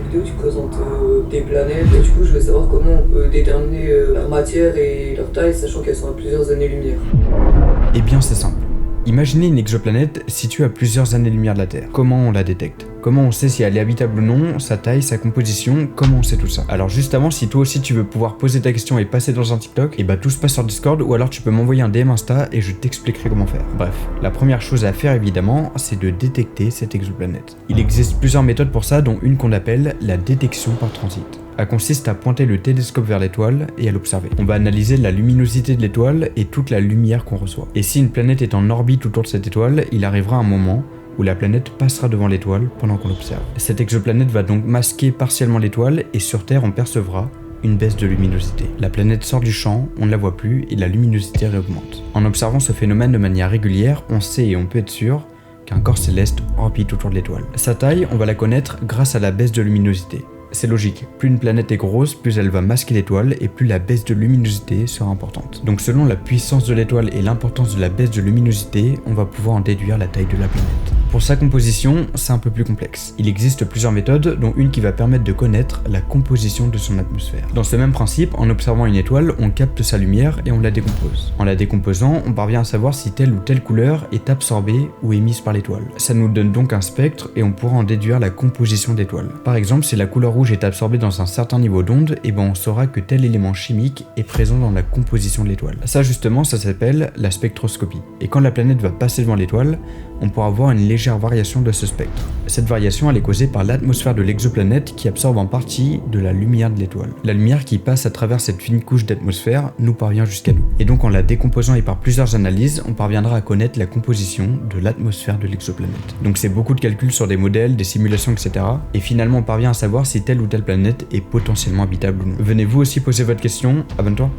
vidéo, tu présentes des planètes. Et du coup, je veux savoir comment on peut déterminer leur matière et leur taille, sachant qu'elles sont à plusieurs années-lumière. Eh bien, c'est simple. Imaginez une exoplanète située à plusieurs années-lumière de la Terre. Comment on la détecte? Comment on sait si elle est habitable ou non, sa taille, sa composition, comment on sait tout ça? Alors juste avant, si toi aussi tu veux pouvoir poser ta question et passer dans un TikTok, et bah tout se passe sur Discord ou alors tu peux m'envoyer un DM Insta et je t'expliquerai comment faire. Bref, la première chose à faire évidemment, c'est de détecter cette exoplanète. Il existe plusieurs méthodes pour ça, dont une qu'on appelle la détection par transit. Elle consiste à pointer le télescope vers l'étoile et à l'observer. On va analyser la luminosité de l'étoile et toute la lumière qu'on reçoit. Et si une planète est en orbite autour de cette étoile, il arrivera un moment où la planète passera devant l'étoile pendant qu'on l'observe. Cette exoplanète va donc masquer partiellement l'étoile et sur Terre on percevra une baisse de luminosité. La planète sort du champ, on ne la voit plus et la luminosité réaugmente. En observant ce phénomène de manière régulière, on sait et on peut être sûr qu'un corps céleste orbite autour de l'étoile. Sa taille, on va la connaître grâce à la baisse de luminosité. C'est logique, plus une planète est grosse, plus elle va masquer l'étoile et plus la baisse de luminosité sera importante. Donc selon la puissance de l'étoile et l'importance de la baisse de luminosité, on va pouvoir en déduire la taille de la planète. Pour sa composition, c'est un peu plus complexe. Il existe plusieurs méthodes, dont une qui va permettre de connaître la composition de son atmosphère. Dans ce même principe, en observant une étoile, on capte sa lumière et on la décompose. En la décomposant, on parvient à savoir si telle ou telle couleur est absorbée ou émise par l'étoile. Ça nous donne donc un spectre et on pourra en déduire la composition de l'étoile. Par exemple, si la couleur rouge est absorbée dans un certain niveau d'onde, et ben on saura que tel élément chimique est présent dans la composition de l'étoile. Ça justement, ça s'appelle la spectroscopie. Et quand la planète va passer devant l'étoile, on pourra voir une légère variation de ce spectre. Cette variation elle est causée par l'atmosphère de l'exoplanète qui absorbe en partie de la lumière de l'étoile. La lumière qui passe à travers cette fine couche d'atmosphère nous parvient jusqu'à nous. Et donc en la décomposant et par plusieurs analyses, on parviendra à connaître la composition de l'atmosphère de l'exoplanète. Donc c'est beaucoup de calculs sur des modèles, des simulations, etc. Et finalement on parvient à savoir si telle ou telle planète est potentiellement habitable ou non. Venez vous aussi poser votre question, abonne-toi.